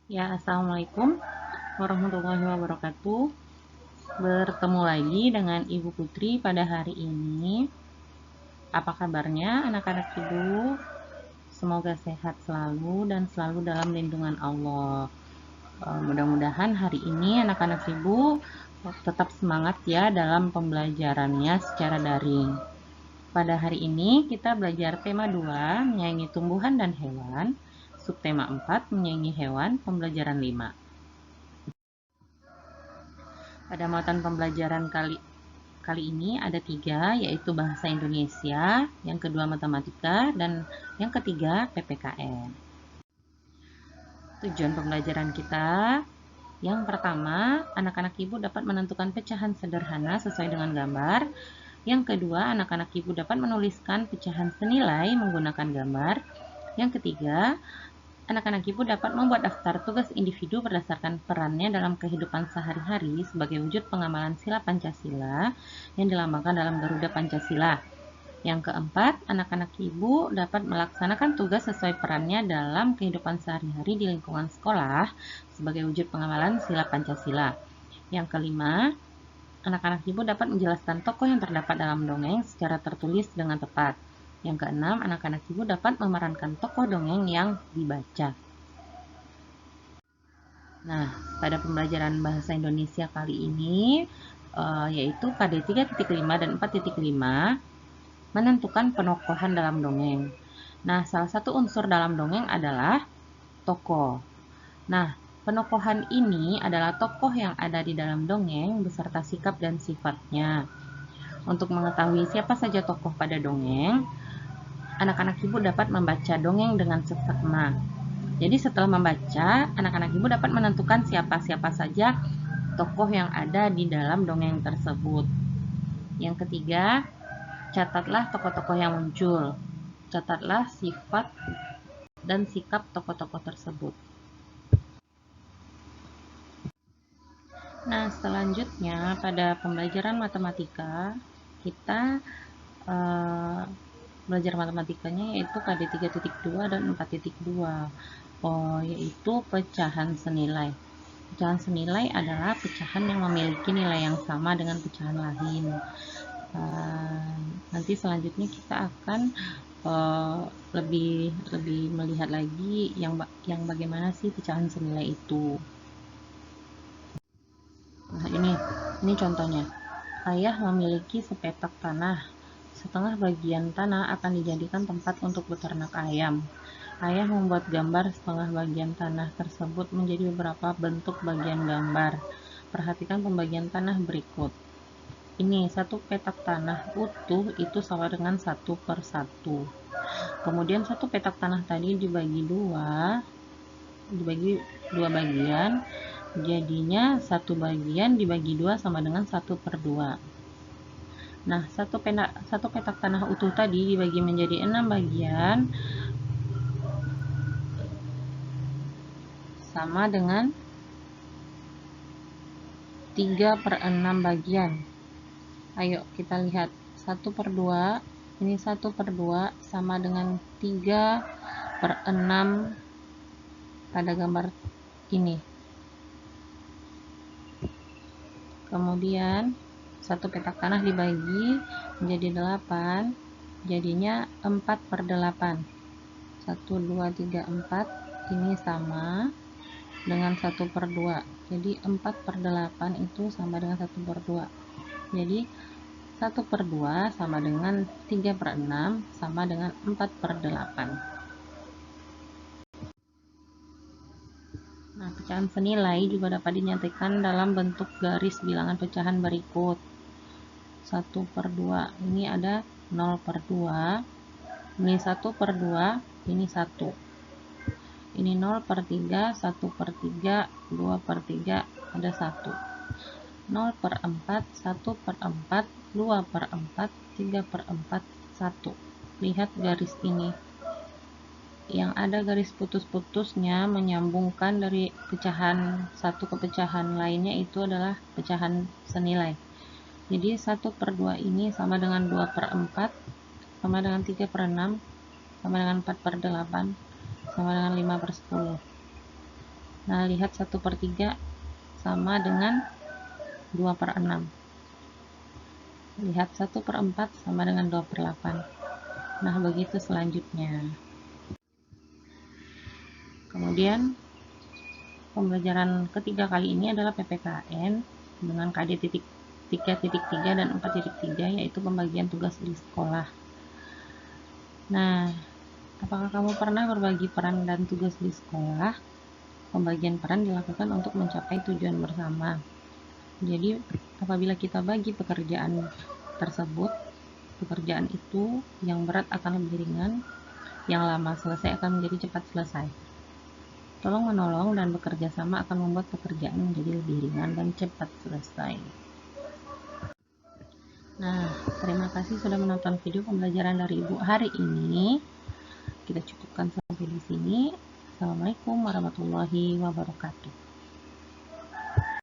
Ya, Assalamualaikum warahmatullahi wabarakatuh. Bertemu lagi dengan Ibu Putri pada hari ini. Apa kabarnya anak-anak Ibu? Semoga sehat selalu dan selalu dalam lindungan Allah. Mudah-mudahan hari ini anak-anak Ibu tetap semangat ya dalam pembelajarannya secara daring. Pada hari ini kita belajar tema 2, menyayangi tumbuhan dan hewan. Subtema 4, menyayangi hewan, pembelajaran 5. Pada muatan pembelajaran kali ini ada 3, yaitu bahasa Indonesia, yang kedua matematika, dan yang ketiga PPKN. Tujuan pembelajaran kita, yang pertama, anak-anak Ibu dapat menentukan pecahan sederhana sesuai dengan gambar. Yang kedua, anak-anak Ibu dapat menuliskan pecahan senilai menggunakan gambar. Yang ketiga, anak-anak Ibu dapat membuat daftar tugas individu berdasarkan perannya dalam kehidupan sehari-hari sebagai wujud pengamalan sila Pancasila yang dilambangkan dalam Garuda Pancasila. Yang keempat, anak-anak Ibu dapat melaksanakan tugas sesuai perannya dalam kehidupan sehari-hari di lingkungan sekolah sebagai wujud pengamalan sila Pancasila. Yang kelima, anak-anak Ibu dapat menjelaskan tokoh yang terdapat dalam dongeng secara tertulis dengan tepat. Yang keenam, anak-anak Ibu dapat memerankan tokoh dongeng yang dibaca. Nah, pada pembelajaran bahasa Indonesia kali ini, yaitu KD 3.5 dan 4.5, menentukan penokohan dalam dongeng. Nah, salah satu unsur dalam dongeng adalah tokoh. Nah, penokohan ini adalah tokoh yang ada di dalam dongeng beserta sikap dan sifatnya. Untuk mengetahui siapa saja tokoh pada dongeng, anak-anak Ibu dapat membaca dongeng dengan seksama. Jadi setelah membaca, anak-anak Ibu dapat menentukan siapa-siapa saja tokoh yang ada di dalam dongeng tersebut. Yang ketiga, catatlah tokoh-tokoh yang muncul. Catatlah sifat dan sikap tokoh-tokoh tersebut. Nah, selanjutnya pada pembelajaran matematika, kita belajar matematikanya yaitu KD 3.2 dan 4.2, yaitu pecahan senilai. Pecahan senilai adalah pecahan yang memiliki nilai yang sama dengan pecahan lain. Nanti selanjutnya kita akan lebih melihat lagi yang bagaimana sih pecahan senilai itu. Nah, ini contohnya. Ayah memiliki sepetak tanah. Setengah bagian tanah akan dijadikan tempat untuk beternak ayam. Ayah membuat gambar setengah bagian tanah tersebut menjadi beberapa bentuk bagian gambar. Perhatikan pembagian tanah berikut. Ini satu petak tanah utuh itu sama dengan 1/1. Kemudian satu petak tanah tadi dibagi dua bagian, jadinya satu bagian dibagi 2 sama dengan 1/2. Nah, satu petak tanah utuh tadi dibagi menjadi 6 bagian sama dengan 3/6 bagian. Ayo kita lihat 1/2, ini 1/2 sama dengan 3/6 pada gambar ini. Kemudian satu petak tanah dibagi menjadi 8, jadinya 4/8. 1, 2, 3, 4 ini sama dengan 1/2. Jadi 4/8 itu sama dengan 1/2. Jadi 1/2 sama dengan 3/6 sama dengan 4/8. Nah, pecahan senilai juga dapat dinyatakan dalam bentuk garis bilangan pecahan berikut. 1/2, ini ada 0/2, ini 1/2, ini 1. Ini 0/3, 1/3, 2/3, ada 1. 0/4, 1/4, 2/4, 3/4, 1. Lihat garis ini. Yang ada garis putus-putusnya menyambungkan dari pecahan satu ke pecahan lainnya itu adalah pecahan senilai. Jadi 1/2 ini sama dengan 2/4, sama dengan 3/6, sama dengan 4/8, sama dengan 5/10. Nah, lihat 1/3 sama dengan 2/6. Lihat 1/4 sama dengan 2/8. Nah, begitu selanjutnya. Kemudian, pembelajaran ketiga kali ini adalah PPKN dengan KD 3.3 dan 4.3, yaitu pembagian tugas di sekolah. Nah, apakah kamu pernah berbagi peran dan tugas di sekolah? Pembagian peran dilakukan untuk mencapai tujuan bersama. Jadi, apabila kita bagi pekerjaan tersebut, pekerjaan itu yang berat akan lebih ringan, yang lama selesai akan menjadi cepat selesai. Tolong-menolong dan bekerja sama akan membuat pekerjaan menjadi lebih ringan dan cepat selesai. Nah, terima kasih sudah menonton video pembelajaran dari Ibu hari ini. Kita cukupkan sampai di sini. Assalamualaikum warahmatullahi wabarakatuh.